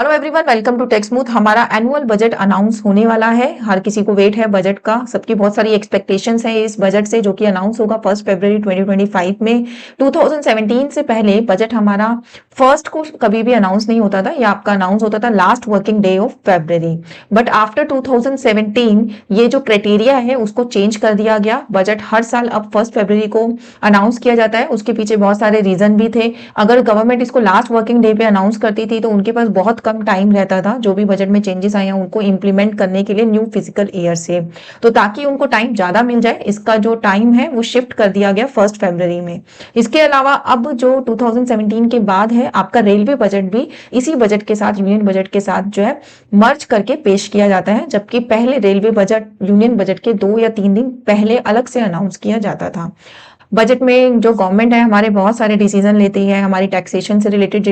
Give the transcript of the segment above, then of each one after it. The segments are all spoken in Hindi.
Hello everyone, welcome to Tech Smooth. हमारा एनुअल बजट अनाउंस होने वाला है। हर किसी को वेट है बजट का। सबकी बहुत सारी एक्सपेक्टेशंस है इस बजट से, जो कि अनाउंस होगा 1 फरवरी 2025 में। 2017 से पहले बजट हमारा फर्स्ट को कभी भी अनाउंस नहीं होता था, या आपका अनाउंस होता था last working day of February. But after 2017 ये जो क्राइटेरिया है उसको चेंज कर दिया गया। बजट हर साल अब 1 फरवरी को अनाउंस किया जाता है। उसके पीछे बहुत सारे रीजन भी थे। अगर गवर्नमेंट इसको लास्ट वर्किंग डे पे अनाउंस करती थी तो उनके पास बहुत कम टाइम रहता था जो भी बजट में चेंजेस आए हैं उनको इंप्लीमेंट करने के लिए न्यू फिजिकल ईयर से। तो ताकि उनको टाइम ज्यादा मिल जाए, इसका जो टाइम है वो शिफ्ट कर दिया गया 1 फरवरी में। इसके अलावा अब जो 2017 के बाद है, आपका रेलवे बजट भी इसी बजट के साथ, यूनियन बजट के साथ जो है मर्ज करके पेश किया जाता है। जबकि पहले रेलवे बजट यूनियन बजट के 2 या 3 दिन पहले अलग से अनाउंस किया जाता था। बजट में जो गवर्नमेंट है हमारे बहुत सारे डिसीजन लेती है। हमारी टैक्सेशन से रिलेटेड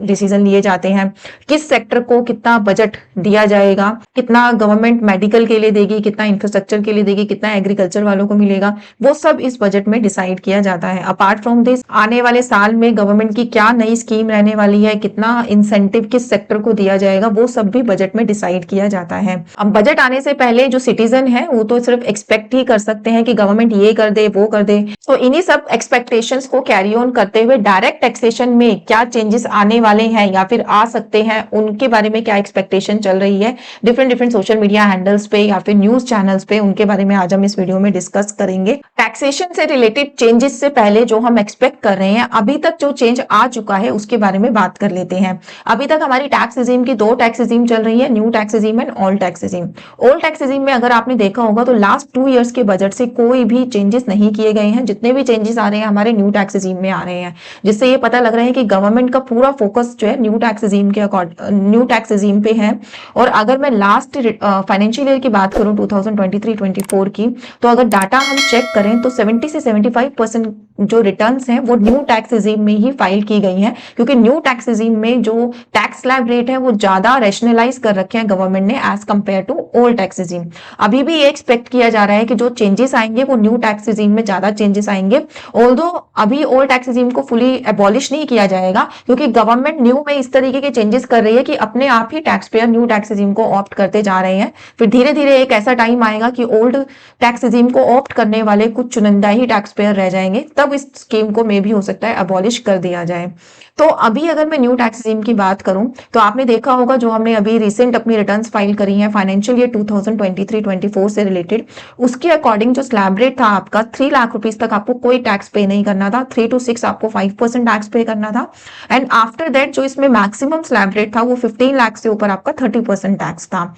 डिसीजन लिए जाते हैं। किस सेक्टर को कितना बजट दिया जाएगा, कितना गवर्नमेंट मेडिकल के लिए देगी, कितना इंफ्रास्ट्रक्चर के लिए देगी, कितना एग्रीकल्चर वालों को मिलेगा, वो सब इस बजट में डिसाइड किया जाता है। अपार्ट फ्रॉम दिस, आने वाले साल में गवर्नमेंट की क्या नई स्कीम रहने वाली है, कितना इंसेंटिव किस सेक्टर को दिया जाएगा, वो सब भी बजट में डिसाइड किया जाता है। अब बजट आने से पहले जो सिटीजन है वो तो सिर्फ एक्सपेक्ट ही कर सकते हैं कि गवर्नमेंट ये कर दे, वो कर दे। तो इन्हीं सब एक्सपेक्टेशंस को कैरी ऑन करते हुए डायरेक्ट टैक्सेशन में क्या चेंजेस आने वाले हैं या फिर आ सकते हैं, उनके बारे में क्या एक्सपेक्टेशन चल रही है डिफरेंट सोशल मीडिया हैंडल्स पे या फिर न्यूज चैनल्स पे, उनके बारे में आज हम इस वीडियो में डिस्कस करेंगे। टैक्सेशन से रिलेटेड चेंजेस से पहले जो हम एक्सपेक्ट कर रहे हैं, अभी तक जो चेंज आ चुका है उसके बारे में बात कर लेते हैं। अभी तक हमारी टैक्स रिजीम की 2 टैक्स रिजीम चल रही है, new tax regime and old tax regime. Old tax regime में अगर आपने देखा होगा तो लास्ट 2 इयर्स के बजट से कोई भी चेंजेस नहीं किए गए हैं। जितने भी चेंजेस आ रहे हैं हमारे न्यू टैक्स रिजीम में आ रहे हैं, जिससे ये पता लग रहा है कि गवर्नमेंट का पूरा फोकस जो है न्यू टैक्स रिजीम पे है। और अगर मैं लास्ट फाइनेंशियल ईयर की बात करूं 2023-24 की, तो अगर डाटा हम चेक करें तो 70 से 75% जो रिटर्न्स हैं वो न्यू टैक्स रिजीम में ही फाइल की गई हैं, क्योंकि न्यू टैक्स रिजीम में जो टैक्स स्लैब रेट है वो ज्यादा रैशनलाइज कर रखे हैं गवर्नमेंट ने as compare to old tax regime. अभी भी ये एक्सपेक्ट किया जा रहा है कि जो चेंजेस आएंगे वो न्यू टैक्स रिजीम में ज्यादा चेंजेस आएंगे। ऑल्दो अभी ओल्ड टैक्स रिजीम को फुली एबॉलिश नहीं किया जाएगा, क्योंकि गवर्नमेंट न्यू में इस तरीके के चेंजेस कर रही है कि अपने आप ही tax payer new tax regime को ऑप्ट करते जा रहे हैं। फिर धीरे धीरे एक ऐसा टाइम आएगा कि ओल्ड टैक्स रिजीम को ऑप्ट करने वाले कुछ चुनिंदा ही टैक्स पेयर रह जाएंगे, तब इस स्कीम को मे भी हो सकता है अबॉलिश कर दिया जाए। तो अभी अगर मैं न्यू टैक्स रिजीम की बात करूं तो आपने देखा होगा जो हमने अभी रिसेंट अपनी रिटर्न्स फाइल करी हैं फाइनेंशियल ईयर 2023-24 से रिलेटेड, उसके अकॉर्डिंग जो स्लैब रेट था आपका 3 लाख रुपीस तक आपको कोई टैक्स पे नहीं करना था। 3 to 6 आपको 5% टैक्स पे करना था। एंड आफ्टर दैट जो इसमें मैक्सिमम स्लैब रेट था वो 15 लाख से ऊपर आपका 30% टैक्स था।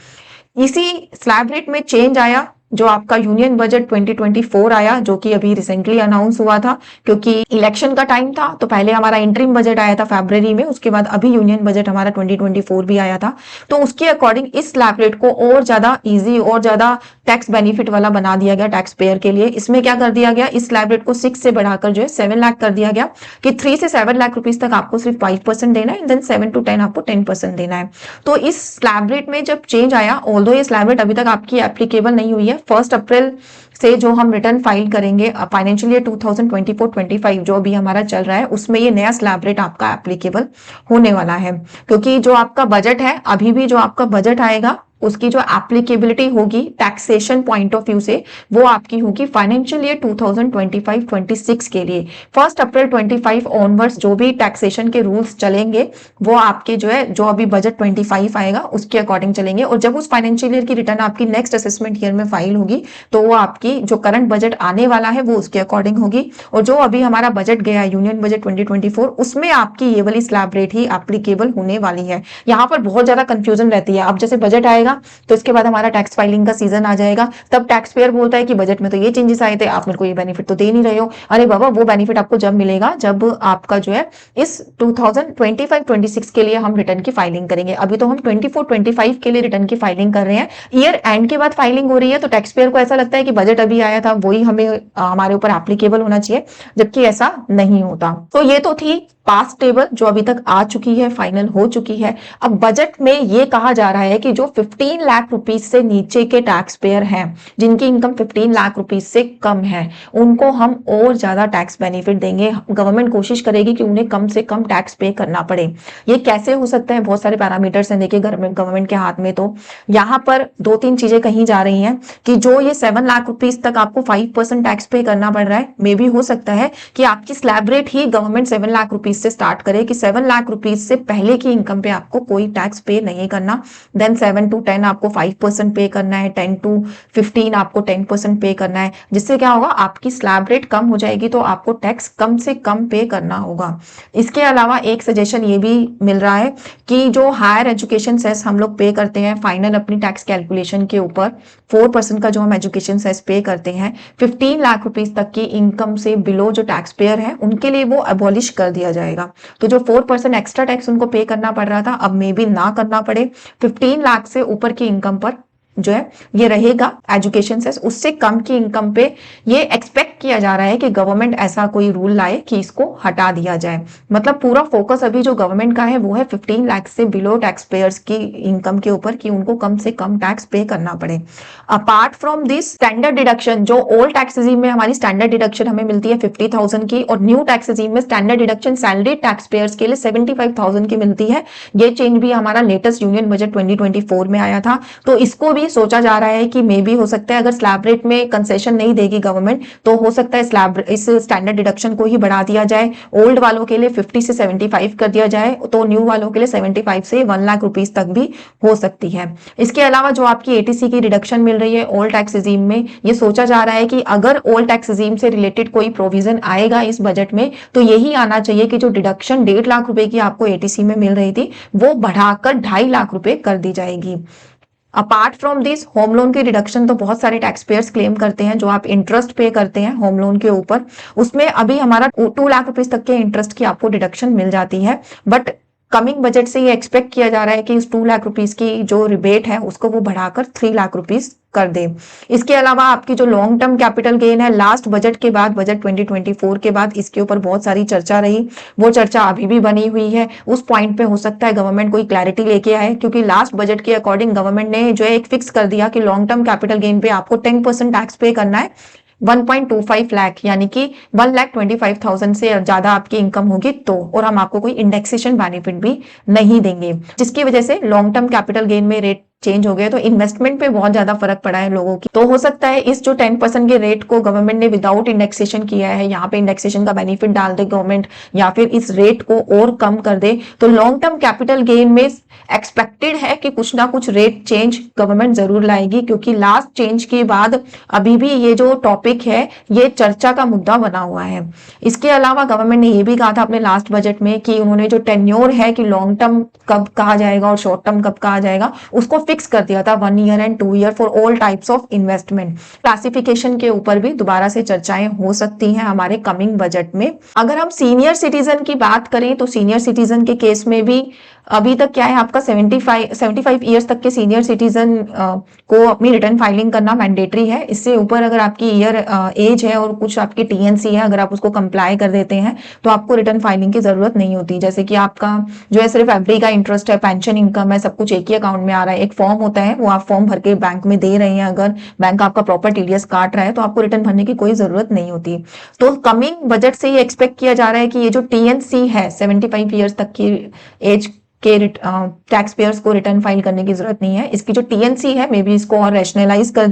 इसी स्लैब रेट में चेंज आया जो आपका यूनियन बजट 2024 आया, जो कि अभी रिसेंटली अनाउंस हुआ था, क्योंकि इलेक्शन का टाइम था। तो पहले हमारा इंटरिम बजट आया था फरवरी में, उसके बाद अभी यूनियन बजट हमारा 2024 भी आया था। तो उसके अकॉर्डिंग इस स्लैब रेट को और ज्यादा इजी और ज्यादा टैक्स बेनिफिट वाला बना दिया गया टैक्स पेयर के लिए। इसमें क्या कर दिया गया, इस स्लैब रेट को 6 से बढ़ाकर जो है 7 लाख कर दिया गया, कि 3 से 7 लाख रुपीस तक आपको सिर्फ 5% देना है, देन 7 to 10 आपको 10% देना है। तो इस स्लैब रेट में जब चेंज आया, ऑल्दो ये स्लैब रेट अभी तक आपकी एप्लीकेबल नहीं हुई है, 1 अप्रैल से जो हम रिटर्न फाइल करेंगे फाइनेंशियल ईयर 2024-25 जो अभी हमारा चल रहा है, उसमें ये नया स्लैब रेट आपका एप्लीकेबल होने वाला है। क्योंकि जो आपका बजट है, अभी भी जो आपका बजट आएगा उसकी जो एप्लीकेबिलिटी होगी टैक्सेशन पॉइंट ऑफ व्यू से, वो आपकी होगी फाइनेंशियल ईयर 2025-26 के लिए। 1 अप्रैल 25 ऑनवर्ड्स जो भी टैक्सेशन के रूल्स चलेंगे वो आपके जो है, जो अभी बजट 25 आएगा उसके अकॉर्डिंग चलेंगे। और जब उस फाइनेंशियल ईयर की रिटर्न आपकी नेक्स्ट असेसमेंट ईयर में फाइल होगी तो वो आपकी जो करंट बजट आने वाला है वो उसके अकॉर्डिंग होगी। और जो अभी हमारा बजट गया है यूनियन बजट 2024, उसमें आपकी ये वाली स्लैब रेट ही एप्लीकेबल होने वाली है। यहाँ पर बहुत ज्यादा कंफ्यूजन रहती है। अब जैसे बजट आएगा तो इसके बाद हमारा टैक्स फाइलिंग का सीजन आ जाएगा, तब टैक्स पेयर बोलता है कि बजट में तो ये चेंजेस आए थे, आप मेरे को ये बेनिफिट तो दे नहीं रहे हो। अरे बाबा, वो बेनिफिट आपको जब मिलेगा जब आपका जो है इस 2025-26 के लिए हम रिटर्न की फाइलिंग करेंगे। अभी तो हम 24-25 के लिए रिटर्न की फाइलिंग कर रहे हैं। ईयर एंड के बाद फाइलिंग हो रही है, तो टैक्स पेयर को ऐसा लगता है कि बजट अभी आया था वही हमें हमारे ऊपर एप्लीकेबल होना चाहिए, जबकि ऐसा नहीं होता। तो ये तो थी पास्ट टेबल जो अभी तक आ चुकी है, फाइनल हो चुकी है। अब बजट में ये कहा जा रहा है कि जो 15 लाख रुपीज से नीचे के टैक्स पेयर हैं, जिनकी इनकम 15 लाख रुपीज से कम है, उनको हम और ज्यादा टैक्स बेनिफिट देंगे। गवर्नमेंट कोशिश करेगी कि उन्हें कम से कम टैक्स पे करना पड़े। ये कैसे हो सकता है? बहुत सारे पैरामीटर्स हैं, देखिए गवर्नमेंट के हाथ में। तो यहाँ पर 2-3 चीजें कही जा रही हैं कि जो ये 7 लाख रुपीज तक आपको 5% टैक्स पे करना पड़ रहा है, मे भी हो सकता है कि आपकी स्लैब रेट ही गवर्नमेंट 7 लाख रुपीज से स्टार्ट करे कि 7 लाख रुपीज से पहले की इनकम पे आपको कोई टैक्स पे नहीं करना, देन 7 to 10 आपको 5% पे करना है, 10 to 15 आपको 10% पे करना है, जिससे क्या होगा, आपकी स्लैब रेट कम हो जाएगी तो आपको टैक्स कम से कम पे करना होगा। इसके अलावा एक सजेशन ये भी मिल रहा है कि जो हायर एजुकेशन सेस हम लोग पे करते हैं फाइनल अपनी टैक्स कैलकुलेशन के ऊपर, 4% का जो हम एजुकेशन सेस पे करते हैं, 15 लाख रुपीज तक की इनकम से बिलो जो टैक्स पेयर है उनके लिए वो अबॉलिश कर दिया जाएगा। तो जो 4% एक्स्ट्रा टैक्स उनको पे करना पड़ रहा था, अब मे बी ना करना पड़े। 15 लाख से ऊपर की इनकम पर जो है ये रहेगा एजुकेशन सेस, उससे कम की इनकम पे ये एक्सपेक्ट किया जा रहा है कि गवर्नमेंट ऐसा कोई रूल लाए कि इसको हटा दिया जाए। मतलब पूरा फोकस अभी जो गवर्नमेंट का है वो है 15 लाख से बिलो टैक्स पेयर्स की इनकम के ऊपर, कि उनको कम से कम टैक्स पे करना पड़े। Apart from this standard deduction, जो ओल्ड टैक्स रिजीम में हमारी स्टैंडर्ड डिडक्शन हमें मिलती है 50,000 की, और न्यू टैक्स रिजीम में standard deduction salary tax payers के लिए 75,000 की मिलती है। ये चेंज भी हमारा लेटेस्ट यूनियन बजट 2024 में आया था। तो इसको भी सोचा जा रहा है कि मे बी हो सकता है अगर स्लैब रेट में कंसेशन नहीं देगी गवर्नमेंट, तो हो सकता है स्लैब इस स्टैंडर्ड डिडक्शन को ही बढ़ा दिया जाए। ओल्ड वालों के लिए 50 से 75 कर दिया जाए, तो न्यू वालों के लिए 75 से 1 लाख रुपीज तक भी हो सकती है। इसके अलावा जो आपकी एटीसी की रिडक्शन मिल रही है ओल्ड टैक्स रिजीम में, ये सोचा जा रहा है कि अगर ओल्ड टैक्स रिजीम से रिलेटेड कोई प्रोविजन आएगा इस बजट में, तो यही आना चाहिए कि जो डिडक्शन 1.5 लाख रुपए की आपको एटीसी में मिल रही थी, वो बढ़ाकर 2.5 लाख रुपए कर दी जाएगी। Apart from this home loan की रिडक्शन तो बहुत सारे टैक्स पेयर्स क्लेम करते हैं, जो आप इंटरेस्ट पे करते हैं होम लोन के ऊपर, उसमें अभी हमारा 2 लाख रुपीज तक के इंटरेस्ट की आपको डिडक्शन मिल जाती है। बट कमिंग बजट से ये एक्सपेक्ट किया जा रहा है कि इस 2 लाख रुपीज की जो रिबेट है उसको वो बढ़ाकर 3 लाख रुपीज कर दे। इसके अलावा आपकी जो लॉन्ग टर्म कैपिटल गेन है, लास्ट बजट के बाद, बजट 2024 के बाद इसके ऊपर बहुत सारी चर्चा रही, वो चर्चा अभी भी बनी हुई है। उस पॉइंट पे हो सकता है गवर्नमेंट कोई क्लैरिटी लेके आए, क्योंकि लास्ट बजट के अकॉर्डिंग गवर्नमेंट ने जो है एक फिक्स कर दिया कि लॉन्ग टर्म कैपिटल गेन पे आपको 10% टैक्स पे करना है 1.25 लाख, यानी कि 1,25,000 से ज्यादा आपकी इनकम होगी तो, और हम आपको कोई इंडेक्सेशन बेनिफिट भी नहीं देंगे, जिसकी वजह से लॉन्ग टर्म कैपिटल गेन में रेट चेंज हो गया, तो इन्वेस्टमेंट पे बहुत ज्यादा फर्क पड़ा है लोगों की। तो हो सकता है इस जो 10% के रेट को गवर्नमेंट ने विदाउट इंडेक्सेशन किया है, यहाँ पे इंडेक्सेशन का बेनिफिट डाल दे गवर्नमेंट, या फिर इस रेट को और कम कर दे। तो लॉन्ग टर्म कैपिटल गेन में एक्सपेक्टेड है कि कुछ ना कुछ रेट चेंज गवर्नमेंट जरूर लाएगी, क्योंकि लास्ट चेंज के बाद अभी भी ये जो टॉपिक है ये चर्चा का मुद्दा बना हुआ है। इसके अलावा गवर्नमेंट ने ये भी कहा था अपने लास्ट बजट में कि उन्होंने जो टेन्योर है कि लॉन्ग टर्म कब कहा जाएगा और शॉर्ट टर्म कब कहा जाएगा, उसको फिक्स कर दिया था 1 year and 2 year for all types of investment. Classification के ऊपर भी दोबारा से चर्चाएं हो सकती हैं हमारे कमिंग बजट में। अगर हम सीनियर सिटीजन की बात करें तो सीनियर सिटीजन के केस में भी अभी तक क्या है, आपका 75 ईयर्स तक के सीनियर सिटीजन को अपनी रिटर्न फाइलिंग करना मैंडेटरी है। इससे ऊपर अगर आपकी ईयर एज है और कुछ आपकी टीएनसी है, अगर आप उसको कंप्लाई कर देते हैं तो आपको रिटर्न फाइलिंग की जरूरत नहीं होती। जैसे कि आपका जो है सिर्फ एफडी का इंटरेस्ट है, पेंशन इनकम है, सब कुछ एक ही अकाउंट में आ रहा है, एक फॉर्म होता है वो आप फॉर्म भर के बैंक में दे रहे हैं, अगर बैंक आपका प्रॉपर टीडीएस काट रहा है तो आपको रिटर्न भरने की कोई जरूरत नहीं होती। तो कमिंग बजट से ये एक्सपेक्ट किया जा रहा है कि ये जो टीएनसी है 75 ईयर्स तक की एज के टैक्स पेयर्स को रिटर्न फाइल करने की जरूरत नहीं है। इसकी जो टीएनसी है मे बी इसको और रैशनलाइज कर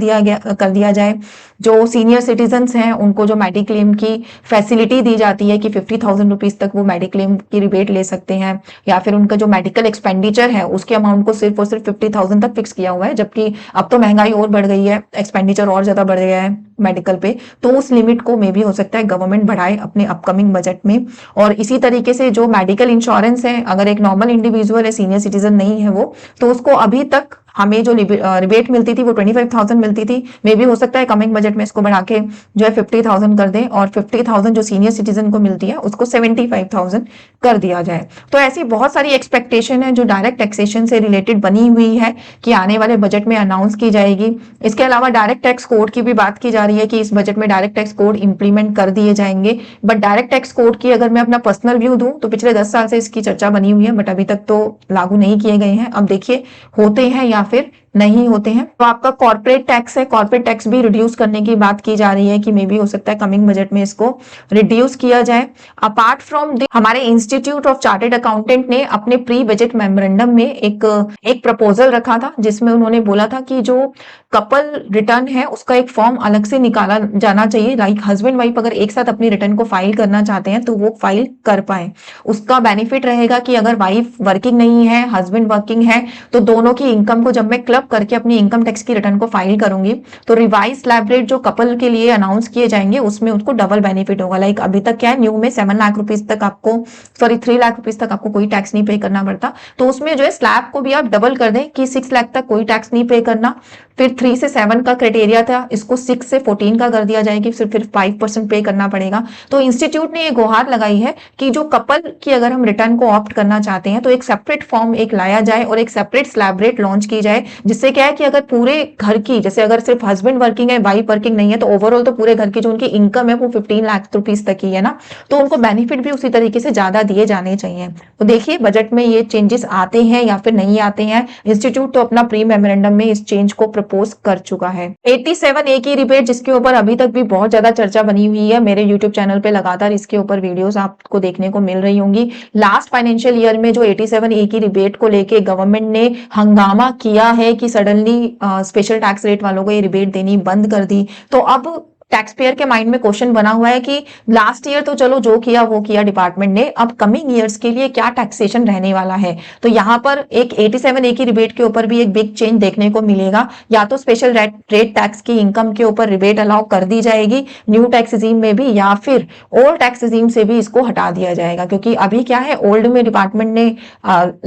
दिया जाए। जो सीनियर सिटीजन्स हैं उनको जो मेडिक्लेम की फैसिलिटी दी जाती है कि 50,000 रुपीज तक वो मेडिक्लेम की रिबेट ले सकते हैं, या फिर उनका जो मेडिकल एक्सपेंडिचर है उसके अमाउंट को सिर्फ और सिर्फ 50,000 तक फिक्स किया हुआ है, जबकि अब तो महंगाई और बढ़ गई है, एक्सपेंडिचर और ज्यादा बढ़ गया है मेडिकल पे, तो उस लिमिट को मे भी हो सकता है गवर्नमेंट बढ़ाए अपने अपकमिंग बजट में। और इसी तरीके से जो मेडिकल इंश्योरेंस है, अगर एक नॉर्मल इंडिविजुअल है, सीनियर सिटीजन नहीं है वो, तो उसको अभी तक हमें जो रिबेट मिलती थी वो 25,000 मिलती थी, मे भी हो सकता है कमिंग बजट में इसको बढ़ा के जो है 50,000 कर दें, और 50,000 जो सीनियर सिटीजन को मिलती है उसको 75,000 कर दिया जाए। तो ऐसी बहुत सारी एक्सपेक्टेशन है जो डायरेक्ट टैक्सेशन से रिलेटेड बनी हुई है कि आने वाले बजट में अनाउंस की जाएगी। इसके अलावा डायरेक्ट टैक्स कोड की भी बात की जा रही है कि इस बजट में डायरेक्ट टैक्स कोड इंप्लीमेंट कर दिए जाएंगे। बट डायरेक्ट टैक्स कोड की अगर मैं अपना पर्सनल व्यू दूं तो पिछले 10 साल से इसकी चर्चा बनी हुई है, बट अभी तक तो लागू नहीं किए गए हैं। अब देखिए होते हैं या फिर नहीं होते हैं। तो आपका कॉर्पोरेट टैक्स है, कॉर्पोरेट टैक्स भी रिड्यूस करने की बात की जा रही है कि मे बी हो सकता है कमिंग बजट में इसको रिड्यूस किया जाए। अपार्ट फ्रॉम हमारे इंस्टीट्यूट ऑफ चार्टर्ड अकाउंटेंट ने अपने प्री बजट मेमोरेंडम में एक प्रपोजल रखा था, जिसमें उन्होंने बोला था कि जो कपल रिटर्न है उसका एक फॉर्म अलग से निकाला जाना चाहिए। लाइक हस्बैंड वाइफ अगर एक साथ अपनी रिटर्न को फाइल करना चाहते हैं तो वो फाइल कर पाए। उसका बेनिफिट रहेगा कि अगर वाइफ वर्किंग नहीं है, हस्बैंड वर्किंग है, तो दोनों की इनकम को जब मैं क्लब करके अपनी इनकम टैक्स की रिटर्न को फाइल करूंगी तो रिवाइज स्लैब रेट जो कपल के लिए अनाउंस किए जाएंगे उसमें उसको डबल बेनिफिट होगा। लाइक अभी तक क्या है, न्यू में 7 लाख रुपीज तक आपको, सॉरी 3 लाख रुपीज तक आपको कोई टैक्स नहीं पे करना पड़ता। तो उसमें जो है स्लैब को भी आप डबल कर दें कि 6 लाख तक कोई टैक्स नहीं पे करना। फिर 3 से 7 का क्राइटेरिया था, इसको 6 से 14 का कर दिया जाएगी, फिर 5% पे करना पड़ेगा। तो इंस्टीट्यूट ने ये गुहार लगाई है कि जो कपल की अगर हम रिटर्न को ऑप्ट करना चाहते हैं तो एक सेपरेट फॉर्म एक लाया जाए और एक सेपरेट स्लैब रेट लॉन्च की जाए, जिससे क्या है कि अगर पूरे घर की, जैसे अगर सिर्फ हस्बैंड वर्किंग है, वाइफ वर्किंग नहीं है, तो ओवरऑल तो पूरे घर की जो उनकी इनकम है वो 15 लाख रुपीज तक ही है ना, तो उनको बेनिफिट भी उसी तरीके से ज्यादा दिए जाने चाहिए। तो देखिए बजट में ये चेंजेस आते हैं या फिर नहीं आते हैं। इंस्टीट्यूट तो अपना प्री मेमोरेंडम में इस चेंज को प्रपोज कर चुका है। 87A की रिबेट, जिसके ऊपर अभी तक भी बहुत ज्यादा चर्चा बनी हुई है, मेरे यूट्यूब चैनल पे लगातार इसके ऊपर वीडियोस आपको देखने को मिल रही होंगी। लास्ट फाइनेंशियल ईयर में जो 87A की रिबेट को लेके गवर्नमेंट ने हंगामा किया है कि सडनली स्पेशल टैक्स रेट वालों को ये रिबेट देनी बंद कर दी। तो अब टैक्स पेयर के माइंड में क्वेश्चन बना हुआ है कि लास्ट ईयर तो चलो जो किया वो किया डिपार्टमेंट ने, अब कमिंग ईयर्स के लिए क्या टैक्सेशन रहने वाला है। तो यहाँ पर एक 87A की रिबेट के ऊपर भी एक बिग चेंज देखने को मिलेगा। या तो स्पेशल रेट टैक्स की इनकम के ऊपर रिबेट अलाउ कर दी जाएगी न्यू टैक्स रिजीम में भी, या फिर ओल्ड टैक्स रिजीम से भी इसको हटा दिया जाएगा। क्योंकि अभी क्या है, ओल्ड में डिपार्टमेंट ने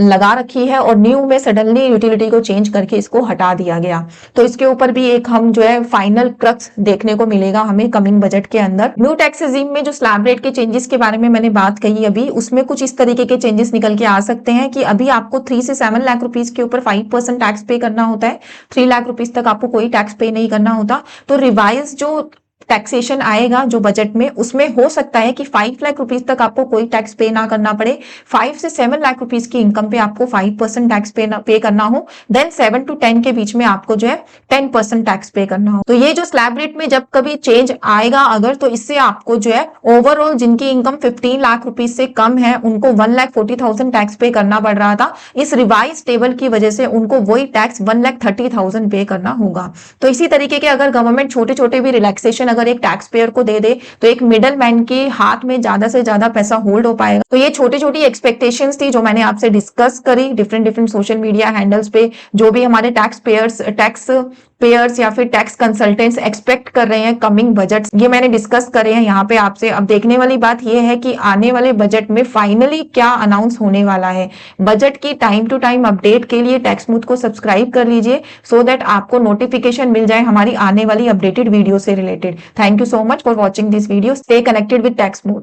लगा रखी है और न्यू में सडनली यूटिलिटी को चेंज करके इसको हटा दिया गया। तो इसके ऊपर भी एक हम जो है फाइनल क्रक्स देखने को मिलेगा हमें कमिंग बजट के अंदर। न्यू टैक्स रिजीम में जो स्लैब रेट के चेंजेस के बारे में मैंने बात कही अभी, उसमें कुछ इस तरीके के चेंजेस निकल के आ सकते हैं कि अभी आपको 3 से 7 लाख रुपीज के ऊपर 5% टैक्स पे करना होता है, 3 लाख रुपीज तक आपको कोई टैक्स पे नहीं करना होता। तो रिवाइज जो टैक्सेशन आएगा जो बजट में, उसमें हो सकता है कि 5 लाख रुपीज तक आपको कोई टैक्स पे ना करना पड़े, 5 से 7 लाख रुपीज की इनकम पे आपको 5% टैक्स पे करना हो, देन 7 to 10 के बीच में आपको जो है 10% टैक्स पे करना हो। तो ये जो स्लैब रेट में जब कभी चेंज आएगा अगर, तो इससे आपको जो है ओवरऑल जिनकी इनकम 15 लाख रुपीज से कम है उनको 1,40,000 टैक्स पे करना पड़ रहा था, इस रिवाइज टेबल की वजह से उनको वही टैक्स 1,30,000 पे करना होगा। तो इसी तरीके के अगर गवर्नमेंट छोटे छोटे भी रिलैक्सेशन अगर एक टैक्स पेयर को दे दे तो एक मिडल मैन के हाथ में ज्यादा से ज्यादा पैसा होल्ड हो पाएगा। तो ये छोटी छोटी एक्सपेक्टेशंस थी जो मैंने आपसे डिस्कस करी डिफरेंट सोशल मीडिया हैंडल्स पे, जो भी हमारे टैक्स पेयर्स या फिर टैक्स कंसल्टेंट्स एक्सपेक्ट कर रहे हैं कमिंग बजट, ये मैंने डिस्कस करे हैं यहाँ पे आपसे। अब देखने वाली बात ये है कि आने वाले बजट में फाइनली क्या अनाउंस होने वाला है। बजट की टाइम टू टाइम अपडेट के लिए टैक्स स्मूथ को सब्सक्राइब कर लीजिए सो दैट आपको नोटिफिकेशन मिल जाए हमारी आने वाली अपडेटेड वीडियो से related. Thank you so much for watching this video. Stay connected with tax smooth.